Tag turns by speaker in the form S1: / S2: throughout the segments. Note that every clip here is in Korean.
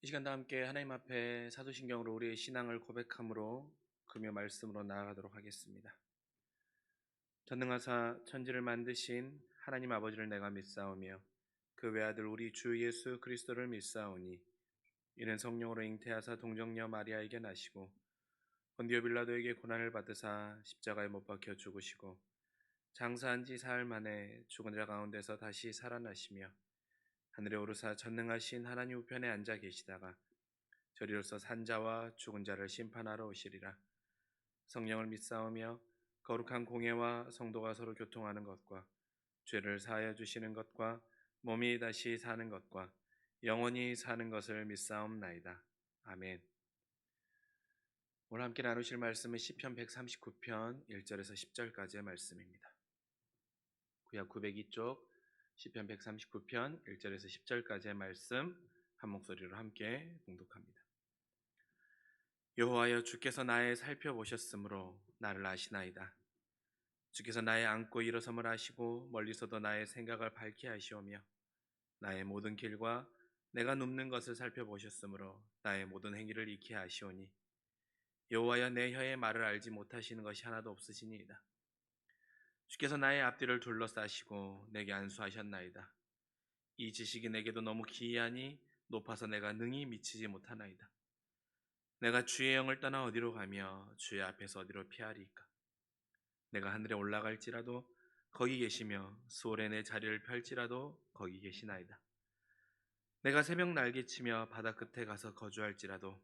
S1: 이 시간 다 함께 하나님 앞에 사도신경으로 우리의 신앙을 고백함으로 금요 말씀으로 나아가도록 하겠습니다. 전능하사 천지를 만드신 하나님 아버지를 내가 믿사오며 그 외아들 우리 주 예수 그리스도를 믿사오니 이는 성령으로 잉태하사 동정녀 마리아에게 나시고 본디오 빌라도에게 고난을 받으사 십자가에 못 박혀 죽으시고 장사한 지 사흘 만에 죽은 자 가운데서 다시 살아나시며 하늘에 오르사 전능하신 하나님 우편에 앉아 계시다가 저리로서 산자와 죽은 자를 심판하러 오시리라. 성령을 믿사오며 거룩한 공예와 성도가 서로 교통하는 것과 죄를 사하여 주시는 것과 몸이 다시 사는 것과 영원히 사는 것을 믿사옵나이다. 아멘. 오늘 함께 나누실 말씀은 시편 139편 1절에서 10절까지의 말씀입니다. 구약 902쪽 시편 139편 1절에서 10절까지의 말씀 한 목소리로 함께 봉독합니다. 여호와여, 주께서 나의 살펴보셨으므로 나를 아시나이다. 주께서 나의 앉고 일어섬을 아시고 멀리서도 나의 생각을 밝히 아시오며 나의 모든 길과 내가 눕는 것을 살펴보셨으므로 나의 모든 행위를 익히 아시오니 여호와여, 내 혀의 말을 알지 못하시는 것이 하나도 없으시니이다. 주께서 나의 앞뒤를 둘러싸시고 내게 안수하셨나이다. 이 지식이 내게도 너무 기이하니 높아서 내가 능히 미치지 못하나이다. 내가 주의 영을 떠나 어디로 가며 주의 앞에서 어디로 피하리이까? 내가 하늘에 올라갈지라도 거기 계시며 수월에 내 자리를 펼지라도 거기 계시나이다. 내가 새벽 날개치며 바다 끝에 가서 거주할지라도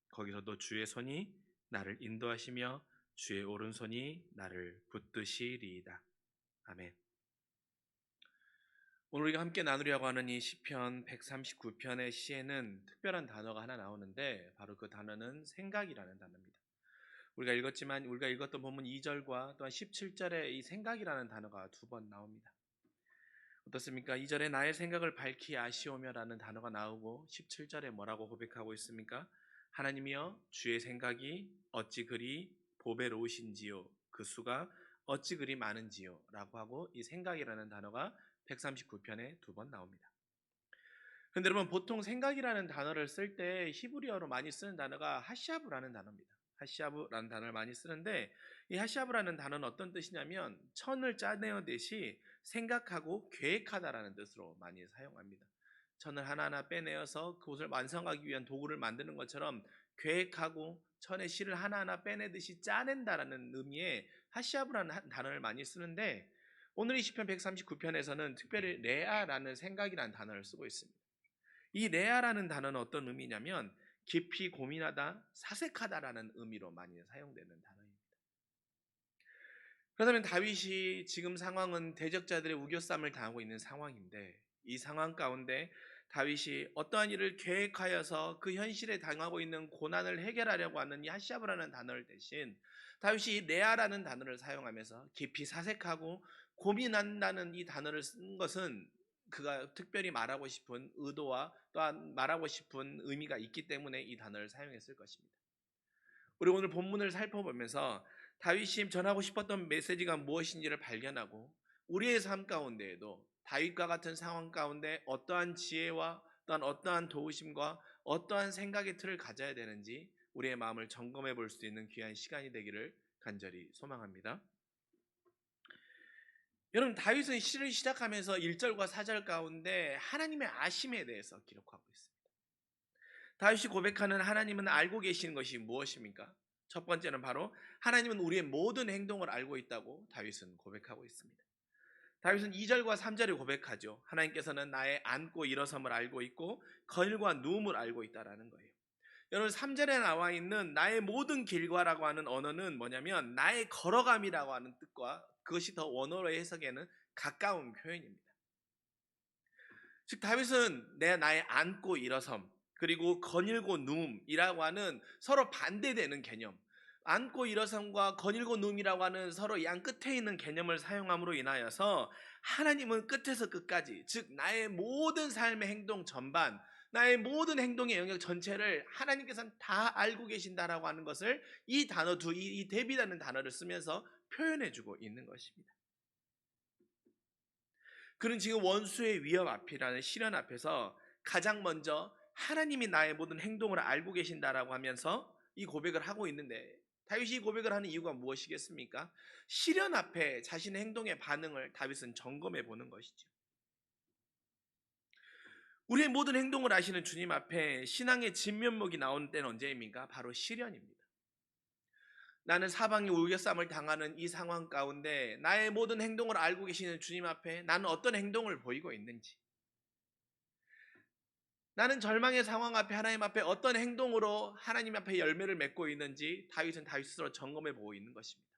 S1: 거기서도 주의 손이 나를 인도하시며 주의 오른손이 나를 붙드시리이다. 아멘. 오늘 우리가 함께 나누려고 하는 이 시편 139편의 시에는 특별한 단어가 하나 나오는데 바로 그 단어는 생각이라는 단어입니다. 우리가 읽었던 본문 2절과 또한 17절에 이 생각이라는 단어가 두 번 나옵니다. 어떻습니까? 2절에 나의 생각을 밝히 아시오며라는 단어가 나오고 17절에 뭐라고 고백하고 있습니까? 하나님이여, 주의 생각이 어찌 그리 보배로우신지요, 그 수가 어찌 그리 많은지요 라고 하고 이 생각이라는 단어가 139편에 두 번 나옵니다. 그런데 여러분, 보통 생각이라는 단어를 쓸 때 히브리어로 많이 쓰는 단어가 하샤브라는 단어입니다. 하샤브라는 단어를 많이 쓰는데 이 하샤브라는 단어는 어떤 뜻이냐면 천을 짜내어내시 생각하고 계획하다라는 뜻으로 많이 사용합니다. 천을 하나하나 빼내어서 그것을 완성하기 위한 도구를 만드는 것처럼 계획하고 천의 실을 하나하나 빼내듯이 짜낸다라는 의미의 하샤브라는 단어를 많이 쓰는데 오늘 이 시편 139편에서는 특별히 레아라는 생각이라는 단어를 쓰고 있습니다. 이 레아라는 단어는 어떤 의미냐면 깊이 고민하다, 사색하다라는 의미로 많이 사용되는 단어입니다. 그렇다면 다윗이 지금 상황은 대적자들의 우겨쌈을 당하고 있는 상황인데 이 상황 가운데 다윗이 어떠한 일을 계획하여서 그 현실에 당하고 있는 고난을 해결하려고 하는 이 하샤브라는 단어를 대신 다윗이 레아라는 단어를 사용하면서 깊이 사색하고 고민한다는 이 단어를 쓴 것은 그가 특별히 말하고 싶은 의도와 또한 말하고 싶은 의미가 있기 때문에 이 단어를 사용했을 것입니다. 우리 오늘 본문을 살펴보면서 다윗이 전하고 싶었던 메시지가 무엇인지를 발견하고 우리의 삶 가운데에도 다윗과 같은 상황 가운데 어떠한 지혜와 또한 어떠한 도우심과 어떠한 생각의 틀을 가져야 되는지 우리의 마음을 점검해 볼 수 있는 귀한 시간이 되기를 간절히 소망합니다. 여러분, 다윗은 시를 시작하면서 1절과 4절 가운데 하나님의 아심에 대해서 기록하고 있습니다. 다윗이 고백하는 하나님은 알고 계시는 것이 무엇입니까? 첫 번째는 바로 하나님은 우리의 모든 행동을 알고 있다고 다윗은 고백하고 있습니다. 다윗은 2절과 3절에 고백하죠. 하나님께서는 나의 앉고 일어섬을 알고 있고 거닐과 누움을 알고 있다라는 거예요. 여러분, 3절에 나와 있는 나의 모든 길과라고 하는 언어는 뭐냐면 나의 걸어감이라고 하는 뜻과 그것이 더 원어로의 해석에는 가까운 표현입니다. 즉 다윗은 나의 앉고 일어섬 그리고 거닐고 누움이라고 하는 서로 반대되는 개념, 앉고 일어섬과 거닐고 누움이라고 하는 서로 양 끝에 있는 개념을 사용함으로 인하여서 하나님은 끝에서 끝까지, 즉 나의 모든 삶의 행동 전반, 나의 모든 행동의 영역 전체를 하나님께서는 다 알고 계신다라고 하는 것을 이 단어 이 대비라는 단어를 쓰면서 표현해주고 있는 것입니다. 그는 지금 원수의 위협 앞이라는 시련 앞에서 가장 먼저 하나님이 나의 모든 행동을 알고 계신다라고 하면서 이 고백을 하고 있는데, 다윗이 이 고백을 하는 이유가 무엇이겠습니까? 시련 앞에 자신의 행동의 반응을 다윗은 점검해 보는 것이죠. 우리의 모든 행동을 아시는 주님 앞에 신앙의 진면목이 나오는 때는 언제입니까? 바로 시련입니다. 나는 사방이 우겨쌈을 당하는 이 상황 가운데 나의 모든 행동을 알고 계시는 주님 앞에 나는 어떤 행동을 보이고 있는지, 나는 절망의 상황 앞에 하나님 앞에 어떤 행동으로 하나님 앞에 열매를 맺고 있는지 다윗은 다윗 스스로 점검해 보고 있는 것입니다.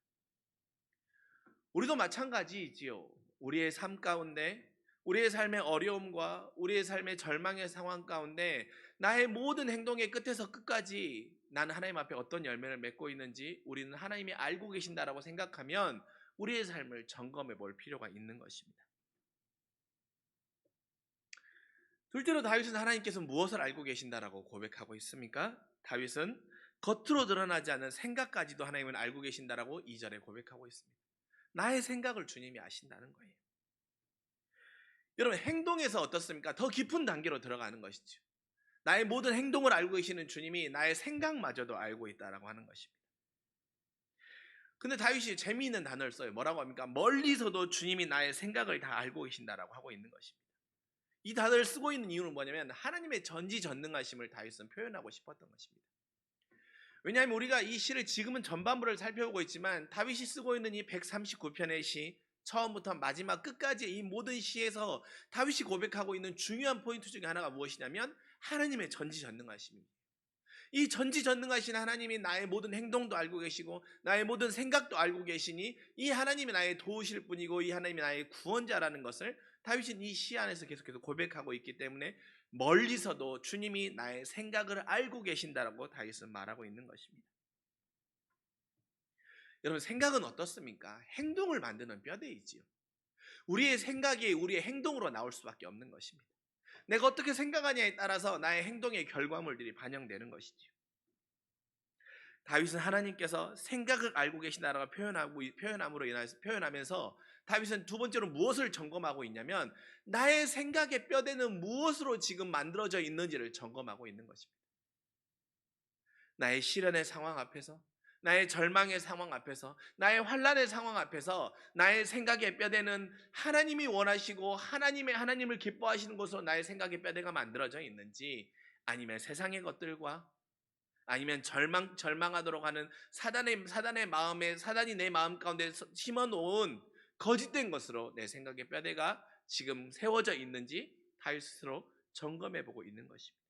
S1: 우리도 마찬가지이지요. 우리의 삶 가운데, 우리의 삶의 어려움과 우리의 삶의 절망의 상황 가운데 나의 모든 행동의 끝에서 끝까지 나는 하나님 앞에 어떤 열매를 맺고 있는지 우리는 하나님이 알고 계신다라고 생각하면 우리의 삶을 점검해 볼 필요가 있는 것입니다. 둘째로 다윗은 하나님께서 무엇을 알고 계신다라고 고백하고 있습니까? 다윗은 겉으로 드러나지 않은 생각까지도 하나님은 알고 계신다라고 2절에 고백하고 있습니다. 나의 생각을 주님이 아신다는 거예요. 여러분, 행동에서 어떻습니까? 더 깊은 단계로 들어가는 것이죠. 나의 모든 행동을 알고 계시는 주님이 나의 생각마저도 알고 있다라고 하는 것입니다. 근데 다윗이 재미있는 단어를 써요. 뭐라고 합니까? 멀리서도 주님이 나의 생각을 다 알고 계신다라고 하고 있는 것입니다. 이 단어를 쓰고 있는 이유는 뭐냐면 하나님의 전지전능하심을 다윗은 표현하고 싶었던 것입니다. 왜냐하면 우리가 이 시를 지금은 전반부를 살펴보고 있지만 다윗이 쓰고 있는 이 139편의 시, 처음부터 마지막 끝까지 이 모든 시에서 다윗이 고백하고 있는 중요한 포인트 중에 하나가 무엇이냐면 하나님의 전지전능하심입니다. 이 전지전능하신 하나님이 나의 모든 행동도 알고 계시고 나의 모든 생각도 알고 계시니 이 하나님이 나의 도우실 분이고 이 하나님이 나의 구원자라는 것을 다윗은 이 시 안에서 계속해서 고백하고 있기 때문에 멀리서도 주님이 나의 생각을 알고 계신다라고 다윗은 말하고 있는 것입니다. 여러분, 생각은 어떻습니까? 행동을 만드는 뼈대이지요. 우리의 생각이 우리의 행동으로 나올 수밖에 없는 것입니다. 내가 어떻게 생각하냐에 따라서 나의 행동의 결과물들이 반영되는 것이지요. 다윗은 하나님께서 생각을 알고 계신다라고 표현하면서 다윗은 두 번째로 무엇을 점검하고 있냐면 나의 생각의 뼈대는 무엇으로 지금 만들어져 있는지를 점검하고 있는 것입니다. 나의 시련의 상황 앞에서, 나의 절망의 상황 앞에서, 나의 환난의 상황 앞에서 나의 생각의 뼈대는 하나님이 원하시고 하나님을 기뻐하시는 것으로 나의 생각의 뼈대가 만들어져 있는지, 아니면 세상의 것들과 아니면 절망하도록 하는 사단의 마음에, 사단이 내 마음 가운데 심어놓은 거짓된 것으로 내 생각의 뼈대가 지금 세워져 있는지 다윗 스스로 점검해 보고 있는 것입니다.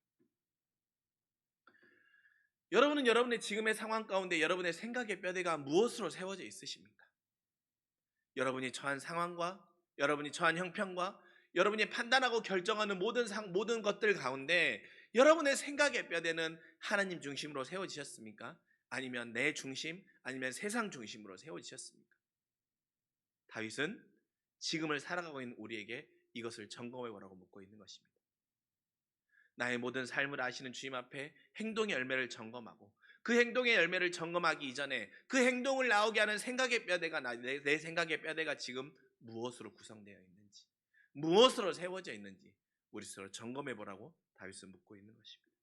S1: 여러분은 여러분의 지금의 상황 가운데 여러분의 생각의 뼈대가 무엇으로 세워져 있으십니까? 여러분이 처한 상황과 여러분이 처한 형편과 여러분이 판단하고 결정하는 모든 것들 가운데 여러분의 생각의 뼈대는 하나님 중심으로 세워지셨습니까? 아니면 내 중심, 아니면 세상 중심으로 세워지셨습니까? 다윗은 지금을 살아가고 있는 우리에게 이것을 점검해 보라고 묻고 있는 것입니다. 나의 모든 삶을 아시는 주님 앞에 행동의 열매를 점검하고 그 행동의 열매를 점검하기 이전에 그 행동을 나오게 하는 생각의 뼈대가 내 생각의 뼈대가 지금 무엇으로 구성되어 있는지, 무엇으로 세워져 있는지 우리 스스로 점검해 보라고 다윗은 묻고 있는 것입니다.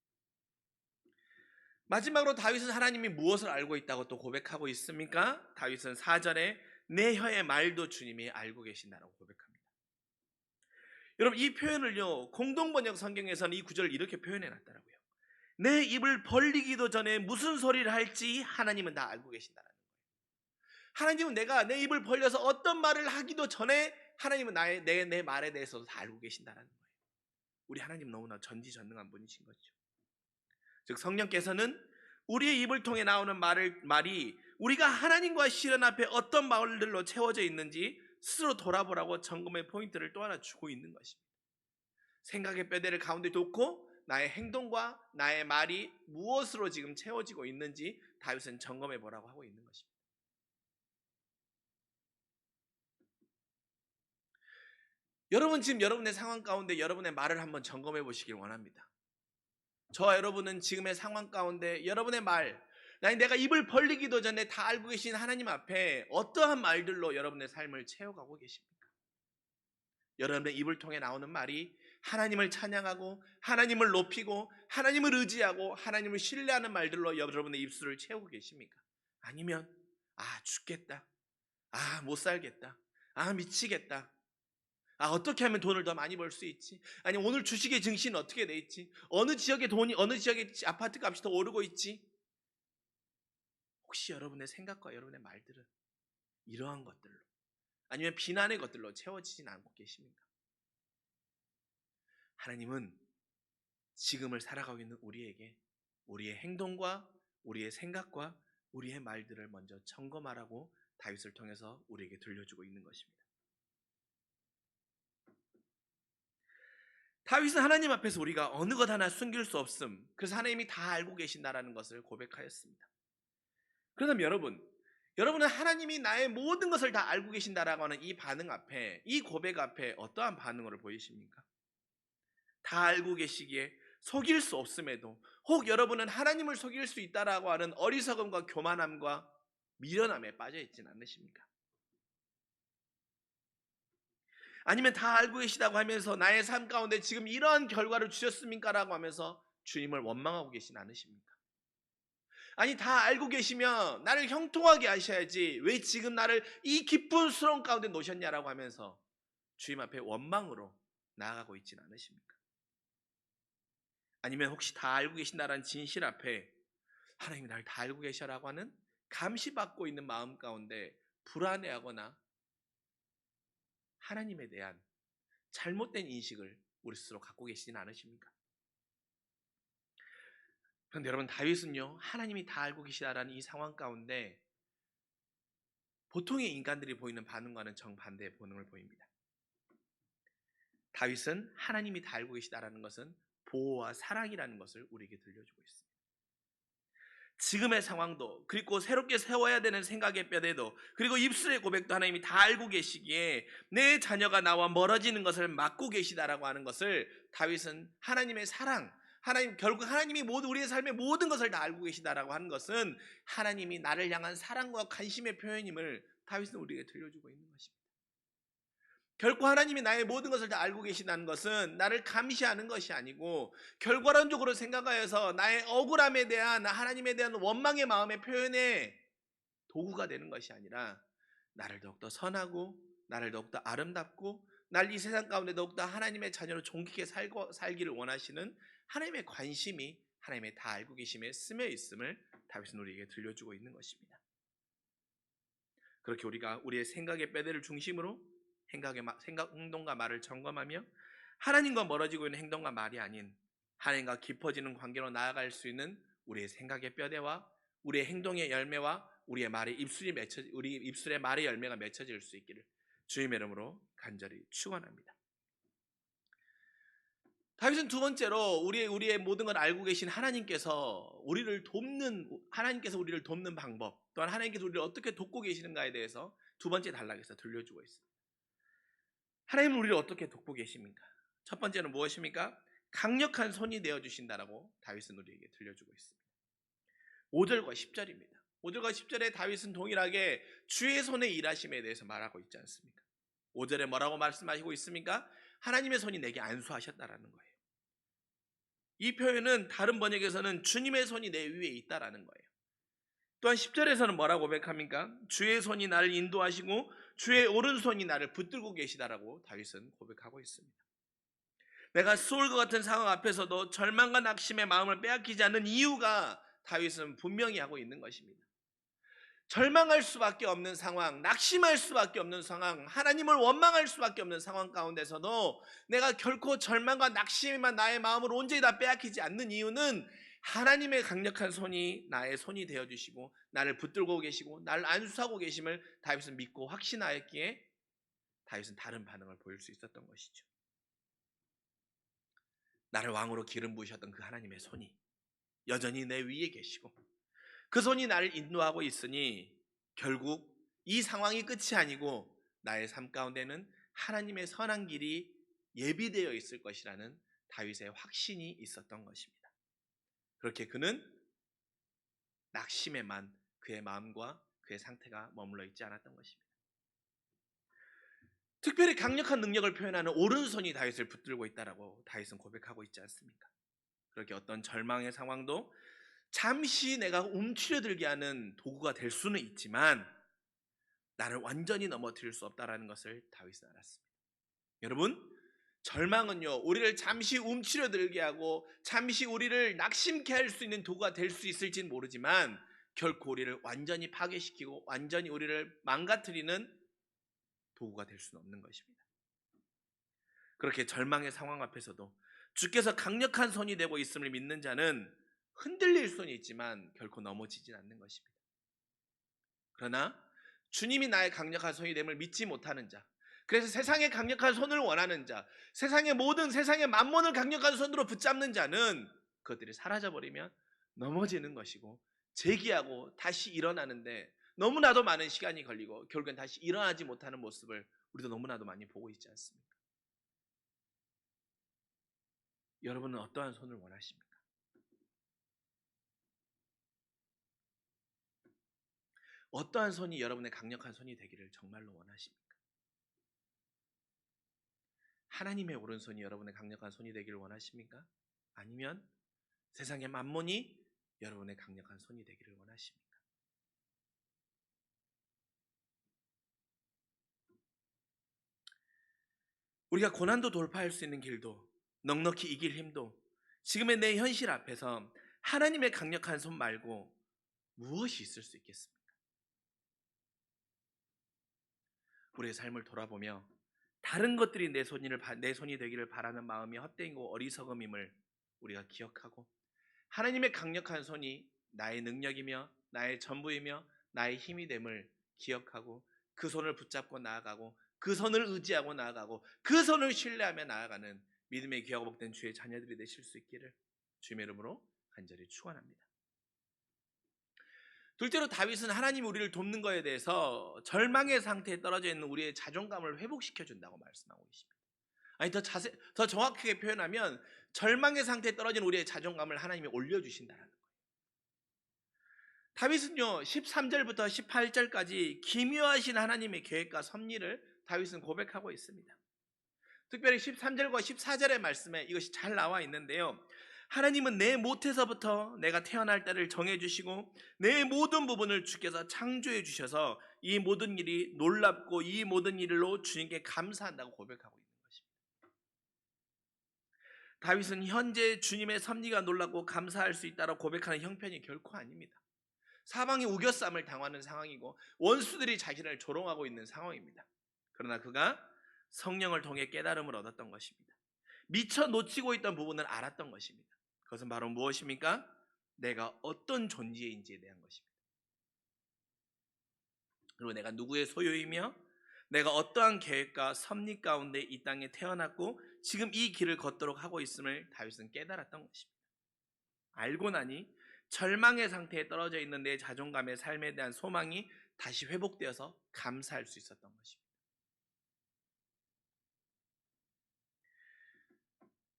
S1: 마지막으로 다윗은 하나님이 무엇을 알고 있다고 또 고백하고 있습니까? 다윗은 4절에 내 혀의 말도 주님이 알고 계신다라고 고백합니다. 여러분, 이 표현을요, 공동번역 성경에서는 이 구절을 이렇게 표현해 놨더라고요. 내 입을 벌리기도 전에 무슨 소리를 할지 하나님은 다 알고 계신다는 거예요. 하나님은 내가 내 입을 벌려서 어떤 말을 하기도 전에 하나님은 내 말에 대해서도 다 알고 계신다는 거예요. 우리 하나님 너무나 전지전능한 분이신 거죠. 즉 성령께서는 우리의 입을 통해 나오는 말이 우리가 하나님과 시련 앞에 어떤 말들로 채워져 있는지 스스로 돌아보라고 점검의 포인트를 또 하나 주고 있는 것입니다. 생각의 뼈대를 가운데 놓고 나의 행동과 나의 말이 무엇으로 지금 채워지고 있는지 다윗은 점검해 보라고 하고 있는 것입니다. 여러분, 지금 여러분의 상황 가운데 여러분의 말을 한번 점검해 보시길 원합니다. 저와 여러분은 지금의 상황 가운데 여러분의 말, 내가 입을 벌리기도 전에 다 알고 계신 하나님 앞에 어떠한 말들로 여러분의 삶을 채워가고 계십니까? 여러분의 입을 통해 나오는 말이 하나님을 찬양하고 하나님을 높이고 하나님을 의지하고 하나님을 신뢰하는 말들로 여러분의 입술을 채우고 계십니까? 아니면 죽겠다, 못 살겠다, 미치겠다, 어떻게 하면 돈을 더 많이 벌 수 있지? 아니 오늘 주식의 증시는 어떻게 돼 있지? 어느 지역의 아파트 값이 더 오르고 있지? 혹시 여러분의 생각과 여러분의 말들은 이러한 것들로 아니면 비난의 것들로 채워지진 않고 계십니까? 하나님은 지금을 살아가고 있는 우리에게 우리의 행동과 우리의 생각과 우리의 말들을 먼저 점검하라고 다윗을 통해서 우리에게 들려주고 있는 것입니다. 다윗은 하나님 앞에서 우리가 어느 것 하나 숨길 수 없음, 그래서 하나님이 다 알고 계신다라는 것을 고백하였습니다. 그렇다면 여러분은 하나님이 나의 모든 것을 다 알고 계신다라고 하는 이 반응 앞에, 이 고백 앞에 어떠한 반응을 보이십니까? 다 알고 계시기에 속일 수 없음에도 혹 여러분은 하나님을 속일 수 있다라고 하는 어리석음과 교만함과 미련함에 빠져 있지는 않으십니까? 아니면 다 알고 계시다고 하면서 나의 삶 가운데 지금 이러한 결과를 주셨습니까? 라고 하면서 주님을 원망하고 계시지 않으십니까? 아니 다 알고 계시면 나를 형통하게 하셔야지 왜 지금 나를 이 기쁨스러운 가운데 놓으셨냐라고 하면서 주님 앞에 원망으로 나아가고 있지는 않으십니까? 아니면 혹시 다 알고 계신다라는 진실 앞에 하나님이 나를 다 알고 계셔라고 하는 감시받고 있는 마음 가운데 불안해하거나 하나님에 대한 잘못된 인식을 우리 스스로 갖고 계시진 않으십니까? 그런데 여러분 다윗은요 하나님이 다 알고 계시다라는 이 상황 가운데 보통의 인간들이 보이는 반응과는 정반대의 반응을 보입니다. 다윗은 하나님이 다 알고 계시다라는 것은 보호와 사랑이라는 것을 우리에게 들려주고 있습니다. 지금의 상황도 그리고 새롭게 세워야 되는 생각의 뼈대도 그리고 입술의 고백도 하나님이 다 알고 계시기에 내 자녀가 나와 멀어지는 것을 막고 계시다라고 하는 것을 다윗은 하나님의 사랑, 결국 하나님이 우리의 삶의 모든 것을 다 알고 계시다라고 하는 것은 하나님이 나를 향한 사랑과 관심의 표현임을 다윗은 우리에게 들려주고 있는 것입니다. 결코 하나님이 나의 모든 것을 다 알고 계시다는 것은 나를 감시하는 것이 아니고 결과론적으로 생각하여서 나의 억울함에 대한 하나님에 대한 원망의 마음의 표현의 도구가 되는 것이 아니라 나를 더욱더 선하고 나를 더욱더 아름답고 날 이 세상 가운데 더욱더 하나님의 자녀로 존귀하게 살기를 원하시는 하나님의 관심이 하나님의 다 알고 계심에 스며 있음을 다윗은 우리에게 들려주고 있는 것입니다. 그렇게 우리가 우리의 생각의 뼈대를 중심으로 행동과 말을 점검하며 하나님과 멀어지고 있는 행동과 말이 아닌 하나님과 깊어지는 관계로 나아갈 수 있는 우리의 생각의 뼈대와 우리의 행동의 열매와 우리 입술의 말의 열매가 맺혀질 수 있기를 주님의 이름으로 간절히 축원합니다. 다윗은 두 번째로 우리의 모든 걸 알고 계신 하나님께서 우리를 돕는 방법, 또한 하나님께서 우리를 어떻게 돕고 계시는가에 대해서 두 번째 단락에서 들려주고 있습니다. 하나님은 우리를 어떻게 돕고 계십니까? 첫 번째는 무엇입니까? 강력한 손이 되어주신다라고 다윗은 우리에게 들려주고 있습니다. 5절과 10절입니다. 5절과 10절에 다윗은 동일하게 주의 손의 일하심에 대해서 말하고 있지 않습니까? 5절에 뭐라고 말씀하시고 있습니까? 하나님의 손이 내게 안수하셨다라는 거예요. 이 표현은 다른 번역에서는 주님의 손이 내 위에 있다라는 거예요. 또한 10절에서는 뭐라고 고백합니까? 주의 손이 나를 인도하시고 주의 오른손이 나를 붙들고 계시다라고 다윗은 고백하고 있습니다. 내가 수월과 같은 상황 앞에서도 절망과 낙심의 마음을 빼앗기지 않는 이유가 다윗은 분명히 하고 있는 것입니다. 절망할 수밖에 없는 상황, 낙심할 수밖에 없는 상황, 하나님을 원망할 수밖에 없는 상황 가운데서도 내가 결코 절망과 낙심에만 나의 마음을 온전히 다 빼앗기지 않는 이유는 하나님의 강력한 손이 나의 손이 되어주시고 나를 붙들고 계시고 나를 안수하고 계심을 다윗은 믿고 확신하였기에 다윗은 다른 반응을 보일 수 있었던 것이죠. 나를 왕으로 기름 부으셨던 그 하나님의 손이 여전히 내 위에 계시고 그 손이 나를 인도하고 있으니 결국 이 상황이 끝이 아니고 나의 삶 가운데는 하나님의 선한 길이 예비되어 있을 것이라는 다윗의 확신이 있었던 것입니다. 그렇게 그는 낙심에만 그의 마음과 그의 상태가 머물러 있지 않았던 것입니다. 특별히 강력한 능력을 표현하는 오른손이 다윗을 붙들고 있다라고 다윗은 고백하고 있지 않습니까? 그렇게 어떤 절망의 상황도 잠시 내가 움츠려들게 하는 도구가 될 수는 있지만 나를 완전히 넘어뜨릴 수 없다라는 것을 다윗은 알았습니다. 여러분, 절망은요, 우리를 잠시 움츠려들게 하고 잠시 우리를 낙심케 할 수 있는 도구가 될 수 있을지는 모르지만 결코 우리를 완전히 파괴시키고 완전히 우리를 망가뜨리는 도구가 될 수는 없는 것입니다. 그렇게 절망의 상황 앞에서도 주께서 강력한 손이 되고 있음을 믿는 자는 흔들릴 수는 있지만 결코 넘어지진 않는 것입니다. 그러나 주님이 나의 강력한 손이 됨을 믿지 못하는 자, 그래서 세상의 강력한 손을 원하는 자, 세상의 모든 세상의 만몬을 강력한 손으로 붙잡는 자는 그것들이 사라져버리면 넘어지는 것이고 재기하고 다시 일어나는데 너무나도 많은 시간이 걸리고 결국엔 다시 일어나지 못하는 모습을 우리도 너무나도 많이 보고 있지 않습니까? 여러분은 어떠한 손을 원하십니까? 어떠한 손이 여러분의 강력한 손이 되기를 정말로 원하십니까? 하나님의 오른손이 여러분의 강력한 손이 되기를 원하십니까? 아니면 세상의 만몬이 여러분의 강력한 손이 되기를 원하십니까? 우리가 고난도 돌파할 수 있는 길도 넉넉히 이길 힘도 지금의 내 현실 앞에서 하나님의 강력한 손 말고 무엇이 있을 수 있겠습니까? 우리의 삶을 돌아보며 다른 것들이 내 손이 되기를 바라는 마음이 헛되고 어리석음임을 우리가 기억하고 하나님의 강력한 손이 나의 능력이며 나의 전부이며 나의 힘이 됨을 기억하고 그 손을 붙잡고 나아가고 그 손을 의지하고 나아가고 그 손을 신뢰하며 나아가는 믿음의 귀하고 복된 주의 자녀들이 되실 수 있기를 주님의 이름으로 간절히 축원합니다. 둘째로 다윗은 하나님이 우리를 돕는 것에 대해서 절망의 상태에 떨어져 있는 우리의 자존감을 회복시켜 준다고 말씀하고 계십니다. 아니 더 정확하게 표현하면 절망의 상태에 떨어진 우리의 자존감을 하나님이 올려주신다는 거예요. 다윗은요 13절부터 18절까지 기묘하신 하나님의 계획과 섭리를 다윗은 고백하고 있습니다. 특별히 13절과 14절의 말씀에 이것이 잘 나와 있는데요. 하나님은 내 모태서부터 내가 태어날 때를 정해주시고 내 모든 부분을 주께서 창조해 주셔서 이 모든 일이 놀랍고 이 모든 일로 주님께 감사한다고 고백하고 있는 것입니다. 다윗은 현재 주님의 섭리가 놀랍고 감사할 수 있다고 고백하는 형편이 결코 아닙니다. 사방이 우겨쌈을 당하는 상황이고 원수들이 자신을 조롱하고 있는 상황입니다. 그러나 그가 성령을 통해 깨달음을 얻었던 것입니다. 미처 놓치고 있던 부분을 알았던 것입니다. 그것은 바로 무엇입니까? 내가 어떤 존재인지에 대한 것입니다. 그리고 내가 누구의 소유이며 내가 어떠한 계획과 섭리 가운데 이 땅에 태어났고 지금 이 길을 걷도록 하고 있음을 다윗은 깨달았던 것입니다. 알고 나니 절망의 상태에 떨어져 있는 내 자존감의 삶에 대한 소망이 다시 회복되어서 감사할 수 있었던 것입니다.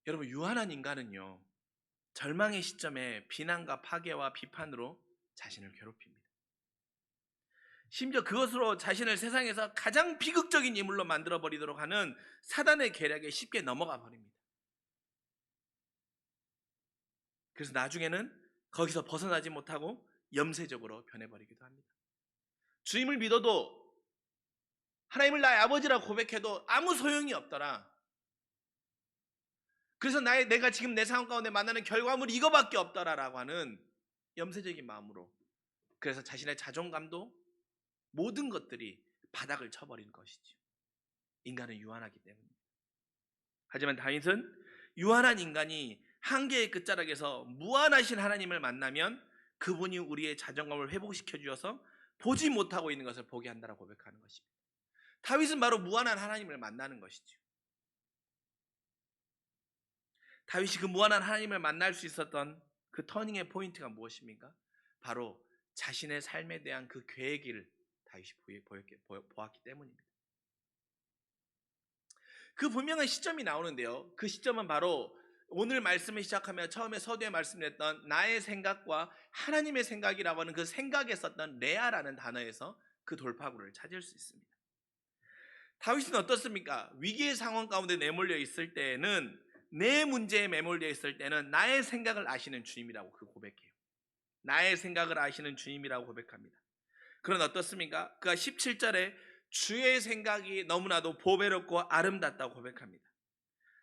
S1: 여러분, 유한한 인간은요 절망의 시점에 비난과 파괴와 비판으로 자신을 괴롭힙니다. 심지어 그것으로 자신을 세상에서 가장 비극적인 인물로 만들어버리도록 하는 사단의 계략에 쉽게 넘어가 버립니다. 그래서 나중에는 거기서 벗어나지 못하고 염세적으로 변해버리기도 합니다. 주님을 믿어도 하나님을 나의 아버지라고 고백해도 아무 소용이 없더라. 그래서 내가 지금 내 상황 가운데 만나는 결과물이 이거밖에 없더라라고 하는 염세적인 마음으로 그래서 자신의 자존감도 모든 것들이 바닥을 쳐버린 것이죠. 인간은 유한하기 때문입니다. 하지만 다윗은 유한한 인간이 한계의 끝자락에서 무한하신 하나님을 만나면 그분이 우리의 자존감을 회복시켜 주셔서 보지 못하고 있는 것을 보게 한다고 고백하는 것입니다. 다윗은 바로 무한한 하나님을 만나는 것이죠. 다윗이 그 무한한 하나님을 만날 수 있었던 그 터닝의 포인트가 무엇입니까? 바로 자신의 삶에 대한 그 계획을 다윗이 보았기 때문입니다. 그 분명한 시점이 나오는데요. 그 시점은 바로 오늘 말씀을 시작하며 처음에 서두에 말씀드렸던 나의 생각과 하나님의 생각이라고 하는 그 생각에 썼던 레아라는 단어에서 그 돌파구를 찾을 수 있습니다. 다윗은 어떻습니까? 위기의 상황 가운데 내몰려 있을 때에는 내 문제에 매몰되어 있을 때는 나의 생각을 아시는 주님이라고 그 고백해요. 나의 생각을 아시는 주님이라고 고백합니다. 그런 어떻습니까? 그가 17절에 주의 생각이 너무나도 보배롭고 아름답다고 고백합니다.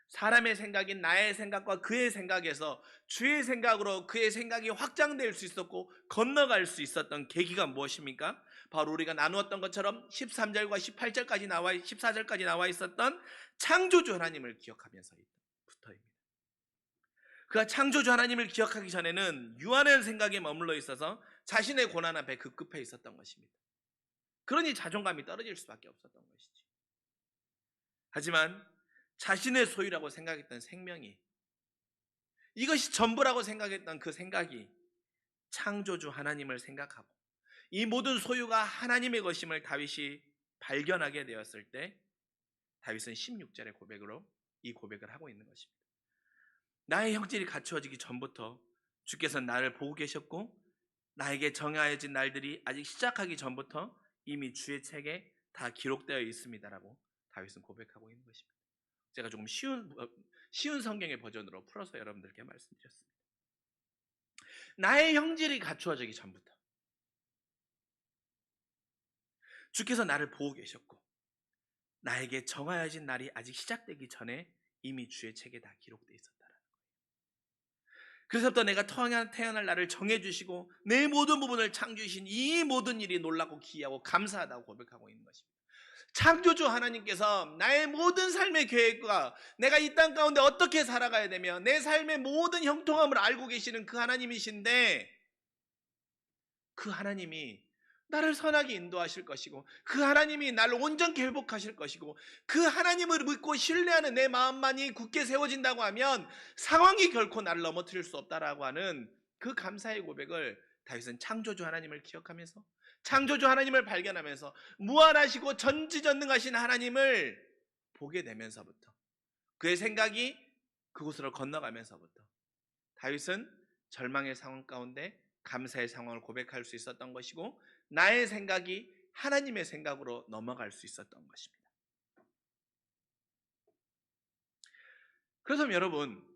S1: 사람의 생각인 나의 생각과 그의 생각에서 주의 생각으로 그의 생각이 확장될 수 있었고 건너갈 수 있었던 계기가 무엇입니까? 바로 우리가 나누었던 것처럼 13절과 18절까지 14절까지 나와 있었던 창조주 하나님을 기억하면서부터입니다. 그가 창조주 하나님을 기억하기 전에는 유한한 생각에 머물러 있어서 자신의 고난 앞에 급급해 있었던 것입니다. 그러니 자존감이 떨어질 수밖에 없었던 것이지. 하지만 자신의 소유라고 생각했던 생명이, 이것이 전부라고 생각했던 그 생각이 창조주 하나님을 생각하고 이 모든 소유가 하나님의 것임을 다윗이 발견하게 되었을 때 다윗은 16절의 고백으로 이 고백을 하고 있는 것입니다. 나의 형질이 갖추어지기 전부터 주께서 나를 보고 계셨고 나에게 정하여진 날들이 아직 시작하기 전부터 이미 주의 책에 다 기록되어 있습니다라고 다윗은 고백하고 있는 것입니다. 제가 조금 쉬운 성경의 버전으로 풀어서 여러분들께 말씀드렸습니다. 나의 형질이 갖추어지기 전부터 주께서 나를 보고 계셨고 나에게 정하여진 날이 아직 시작되기 전에 이미 주의 책에 다 기록되어 있었다라는 거예요. 그래서부터 내가 태어날 날을 정해주시고 내 모든 부분을 창조하신 이 모든 일이 놀랍고 기이하고 감사하다고 고백하고 있는 것입니다. 창조주 하나님께서 나의 모든 삶의 계획과 내가 이 땅 가운데 어떻게 살아가야 되며 내 삶의 모든 형통함을 알고 계시는 그 하나님이신데, 그 하나님이 나를 선하게 인도하실 것이고 그 하나님이 나를 온전히 회복하실 것이고 그 하나님을 믿고 신뢰하는 내 마음만이 굳게 세워진다고 하면 상황이 결코 나를 넘어뜨릴 수 없다라고 하는 그 감사의 고백을 다윗은 창조주 하나님을 기억하면서, 창조주 하나님을 발견하면서, 무한하시고 전지전능하신 하나님을 보게 되면서부터, 그의 생각이 그곳으로 건너가면서부터 다윗은 절망의 상황 가운데 감사의 상황을 고백할 수 있었던 것이고 나의 생각이 하나님의 생각으로 넘어갈 수 있었던 것입니다. 그래서 여러분,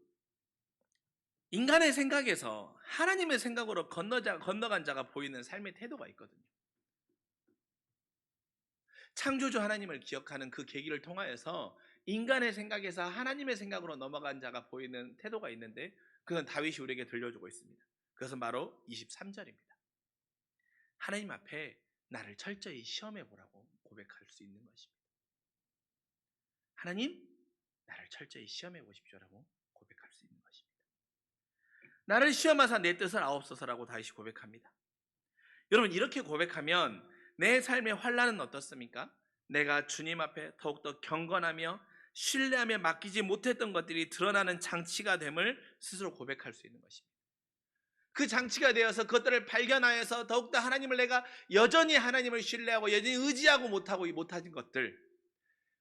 S1: 인간의 생각에서 하나님의 생각으로 건너간 자가 보이는 삶의 태도가 있거든요. 창조주 하나님을 기억하는 그 계기를 통하여서 인간의 생각에서 하나님의 생각으로 넘어간 자가 보이는 태도가 있는데, 그건 다윗이 우리에게 들려주고 있습니다. 그것은 바로 23절입니다. 하나님 앞에 나를 철저히 시험해 보라고 고백할 수 있는 것입니다. 하나님, 나를 철저히 시험해 보십시오라고 고백할 수 있는 것입니다. 나를 시험하사 내 뜻을 아옵소서라고 다윗이 고백합니다. 여러분, 이렇게 고백하면 내 삶의 환난은 어떻습니까? 내가 주님 앞에 더욱더 경건하며 신뢰하며 맡기지 못했던 것들이 드러나는 장치가 됨을 스스로 고백할 수 있는 것입니다. 그 장치가 되어서 그것들을 발견하여서 더욱더 하나님을, 내가 여전히 하나님을 신뢰하고 여전히 의지하고 못하는 것들,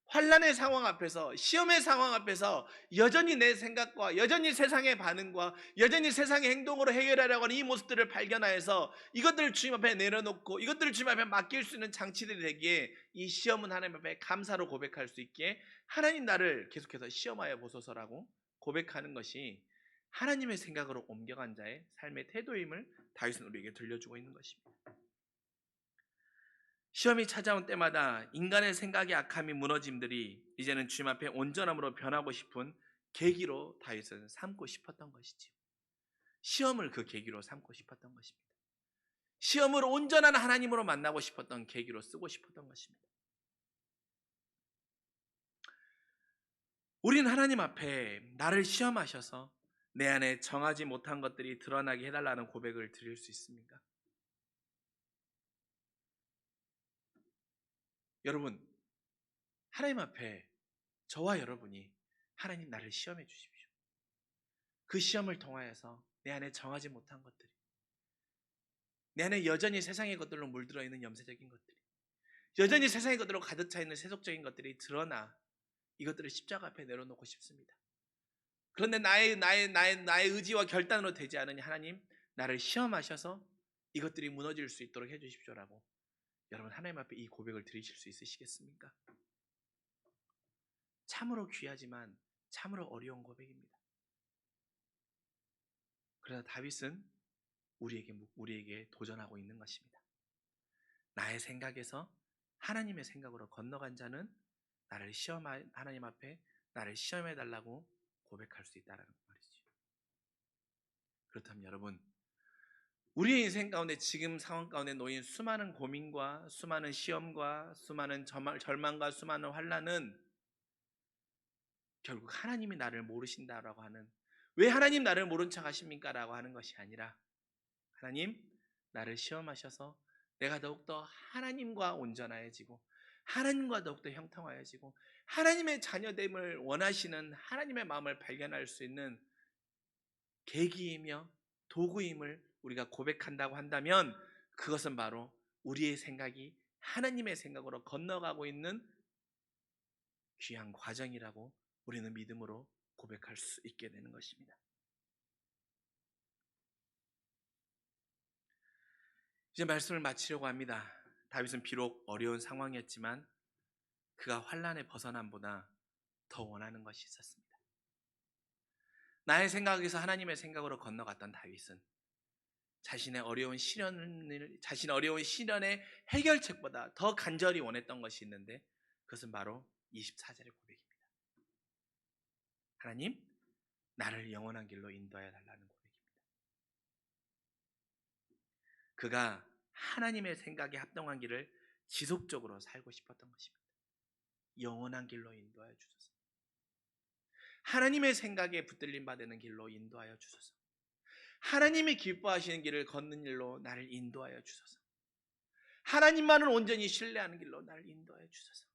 S1: 환난의 상황 앞에서, 시험의 상황 앞에서 여전히 내 생각과 여전히 세상의 반응과 여전히 세상의 행동으로 해결하려고 하는 이 모습들을 발견하여서 이것들을 주님 앞에 내려놓고 이것들을 주님 앞에 맡길 수 있는 장치들이 되기에, 이 시험은 하나님 앞에 감사로 고백할 수 있기에 하나님, 나를 계속해서 시험하여 보소서라고 고백하는 것이 하나님의 생각으로 옮겨간 자의 삶의 태도임을 다윗은 우리에게 들려주고 있는 것입니다. 시험이 찾아온 때마다 인간의 생각의 악함이 무너짐들이 이제는 주님 앞에 온전함으로 변하고 싶은 계기로 다윗은 삼고 싶었던 것이지요. 시험을 그 계기로 삼고 싶었던 것입니다. 시험을 온전한 하나님으로 만나고 싶었던 계기로 쓰고 싶었던 것입니다. 우린 하나님 앞에 나를 시험하셔서 내 안에 정하지 못한 것들이 드러나게 해달라는 고백을 드릴 수 있습니까? 여러분, 하나님 앞에 저와 여러분이 하나님, 나를 시험해 주십시오. 그 시험을 통하여서 내 안에 정하지 못한 것들이, 내 안에 여전히 세상의 것들로 물들어 있는 염세적인 것들이, 여전히 세상의 것들로 가득 차 있는 세속적인 것들이 드러나 이것들을 십자가 앞에 내려놓고 싶습니다. 그런데 나의 의지와 결단으로 되지 않으니 하나님, 나를 시험하셔서 이것들이 무너질 수 있도록 해주십시오라고 여러분, 하나님 앞에 이 고백을 드리실 수 있으시겠습니까? 참으로 귀하지만 참으로 어려운 고백입니다. 그러나 다윗은 우리에게 도전하고 있는 것입니다. 나의 생각에서 하나님의 생각으로 건너간 자는 하나님 앞에 나를 시험해 달라고 고백할 수 있다는 말이죠. 그렇다면 여러분, 우리의 인생 가운데 지금 상황 가운데 놓인 수많은 고민과 수많은 시험과 수많은 절망과 수많은 환난은 결국 하나님이 나를 모르신다라고 하는, 왜 하나님 나를 모른 척 하십니까? 라고 하는 것이 아니라, 하나님 나를 시험하셔서 내가 더욱더 하나님과 온전하여지고 하나님과 더욱더 형통하여지고 하나님의 자녀됨을 원하시는 하나님의 마음을 발견할 수 있는 계기이며 도구임을 우리가 고백한다고 한다면, 그것은 바로 우리의 생각이 하나님의 생각으로 건너가고 있는 귀한 과정이라고 우리는 믿음으로 고백할 수 있게 되는 것입니다. 이제 말씀을 마치려고 합니다. 다윗은 비록 어려운 상황이었지만 그가 환난에 벗어남보다 더 원하는 것이 있었습니다. 나의 생각에서 하나님의 생각으로 건너갔던 다윗은 자신의 어려운 시련의 해결책보다 더 간절히 원했던 것이 있는데, 그것은 바로 24절의 고백입니다. 하나님, 나를 영원한 길로 인도하여 달라는 고백입니다. 그가 하나님의 생각에 합당한 길을 지속적으로 살고 싶었던 것입니다. 영원한 길로 인도하여 주소서. 하나님의 생각에 붙들림 받는 길로 인도하여 주소서. 하나님이 기뻐하시는 길을 걷는 길로 나를 인도하여 주소서. 하나님만을 온전히 신뢰하는 길로 나를 인도하여 주소서.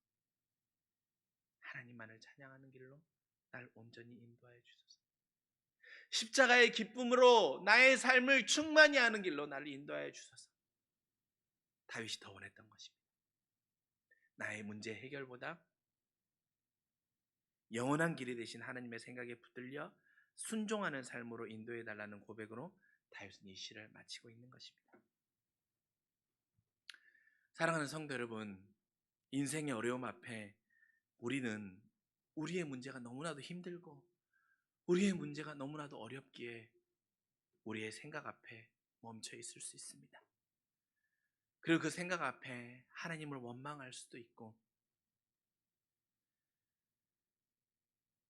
S1: 하나님만을 찬양하는 길로 나를 온전히 인도하여 주소서. 십자가의 기쁨으로 나의 삶을 충만히 하는 길로 나를 인도하여 주소서. 다윗이 더 원했던 것입니다. 나의 문제 해결보다 영원한 길이 되신 하나님의 생각에 붙들려 순종하는 삶으로 인도해 달라는 고백으로 다윗은 이 시를 마치고 있는 것입니다. 사랑하는 성도 여러분, 인생의 어려움 앞에 우리는 우리의 문제가 너무나도 힘들고 우리의 문제가 너무나도 어렵기에 우리의 생각 앞에 멈춰 있을 수 있습니다. 그리고 그 생각 앞에 하나님을 원망할 수도 있고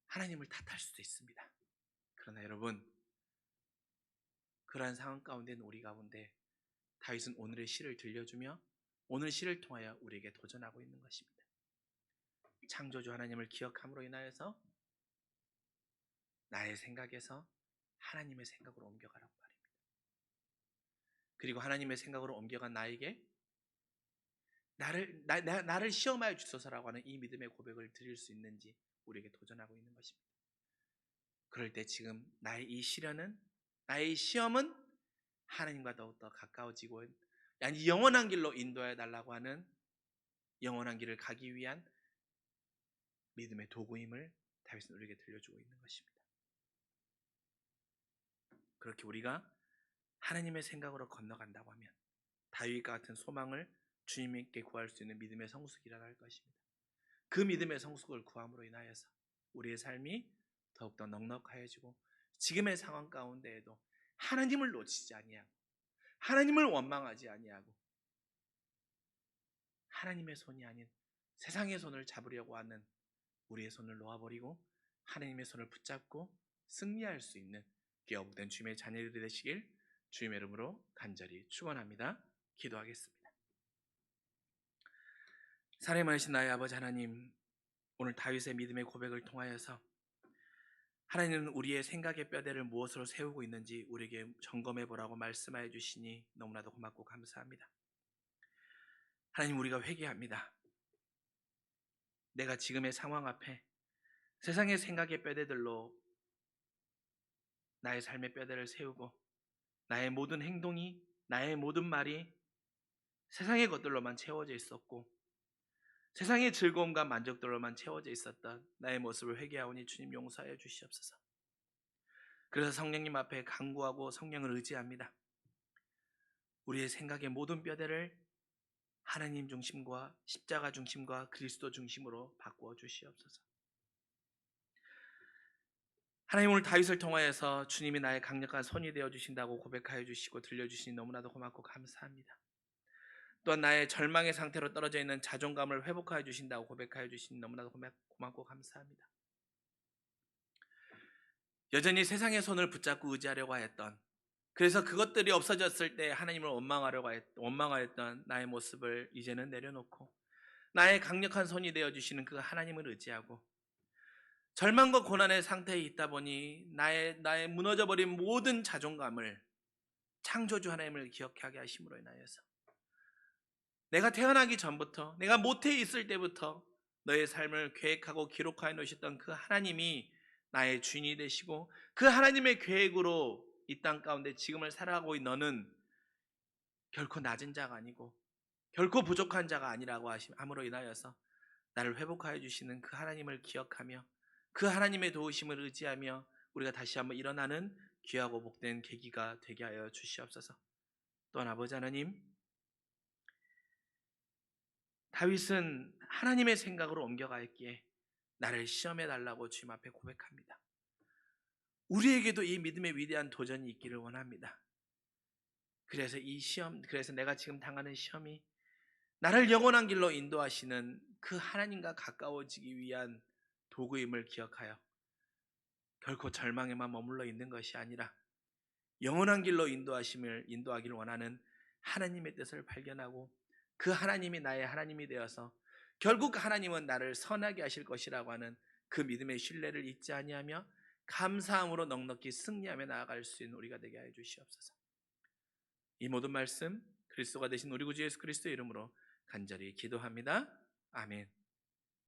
S1: 하나님을 탓할 수도 있습니다. 그러나 여러분, 그러한 상황 가운데는 우리 가운데 다윗은 오늘의 시를 들려주며 오늘 시를 통하여 우리에게 도전하고 있는 것입니다. 창조주 하나님을 기억함으로 인하여서 나의 생각에서 하나님의 생각으로 옮겨가라고 말입니다. 그리고 하나님의 생각으로 옮겨간 나에게 나를 시험하여 주소서라고 하는 이 믿음의 고백을 드릴 수 있는지 우리에게 도전하고 있는 것입니다. 그럴 때 지금 나의 이 시련은, 나의 시험은 하나님과 더욱더 가까워지고 영원한 길로 인도해 달라고 하는, 영원한 길을 가기 위한 믿음의 도구임을 다윗은 우리에게 들려주고 있는 것입니다. 그렇게 우리가 하나님의 생각으로 건너간다고 하면 다윗과 같은 소망을 주님께 구할 수 있는 믿음의 성숙이 일어날 것입니다. 그 믿음의 성숙을 구함으로 인하여서 우리의 삶이 더욱더 넉넉하여지고 지금의 상황 가운데에도 하나님을 놓치지 아니하고 하나님을 원망하지 아니하고 하나님의 손이 아닌 세상의 손을 잡으려고 하는 우리의 손을 놓아버리고 하나님의 손을 붙잡고 승리할 수 있는 귀하복된 주님의 자녀들이 되시길 주님의 이름으로 간절히 축원합니다. 기도하겠습니다. 사랑이 많으신 나의 아버지 하나님, 오늘 다윗의 믿음의 고백을 통하여서 하나님은 우리의 생각의 뼈대를 무엇으로 세우고 있는지 우리에게 점검해 보라고 말씀하여 주시니 너무나도 고맙고 감사합니다. 하나님, 우리가 회개합니다. 내가 지금의 상황 앞에 세상의 생각의 뼈대들로 나의 삶의 뼈대를 세우고 나의 모든 행동이, 나의 모든 말이 세상의 것들로만 채워져 있었고 세상의 즐거움과 만족들로만 채워져 있었던 나의 모습을 회개하오니 주님 용서하여 주시옵소서. 그래서 성령님 앞에 간구하고 성령을 의지합니다. 우리의 생각의 모든 뼈대를 하나님 중심과 십자가 중심과 그리스도 중심으로 바꾸어 주시옵소서. 하나님, 오늘 다윗을 통하여서 주님이 나의 강력한 손이 되어 주신다고 고백하여 주시고 들려주시니 너무나도 고맙고 감사합니다. 또한 나의 절망의 상태로 떨어져 있는 자존감을 회복하여 주신다고 고백하여 주시니 너무나도 고맙고 감사합니다. 여전히 세상의 손을 붙잡고 의지하려고 하였던, 그래서 그것들이 없어졌을 때 하나님을 원망하였던 나의 모습을 이제는 내려놓고 나의 강력한 손이 되어주시는 그 하나님을 의지하고, 절망과 고난의 상태에 있다 보니 나의 무너져버린 모든 자존감을 창조주 하나님을 기억하게 하심으로 인하여서 내가 태어나기 전부터, 내가 모태에 있을 때부터 너의 삶을 계획하고 기록하여 놓으셨던 그 하나님이 나의 주인이 되시고, 그 하나님의 계획으로 이 땅 가운데 지금을 살아가고 있는 너는 결코 낮은 자가 아니고 결코 부족한 자가 아니라고 함으로 인하여서 나를 회복하여 주시는 그 하나님을 기억하며 그 하나님의 도우심을 의지하며 우리가 다시 한번 일어나는 귀하고 복된 계기가 되게 하여 주시옵소서. 또한 아버지 하나님, 다윗은 하나님의 생각으로 옮겨가였기에 나를 시험해 달라고 주님 앞에 고백합니다. 우리에게도 이 믿음의 위대한 도전이 있기를 원합니다. 그래서 내가 지금 당하는 시험이 나를 영원한 길로 인도하시는 그 하나님과 가까워지기 위한 도구임을 기억하여 결코 절망에만 머물러 있는 것이 아니라 영원한 길로 인도하기를 원하는 하나님의 뜻을 발견하고 그 하나님이 나의 하나님이 되어서 결국 하나님은 나를 선하게 하실 것이라고 하는 그 믿음의 신뢰를 잊지 아니하며 감사함으로 넉넉히 승리하며 나아갈 수 있는 우리가 되게 하여 주시옵소서. 이 모든 말씀 그리스도가 되신 우리 구주 예수 그리스도의 이름으로 간절히 기도합니다. 아멘.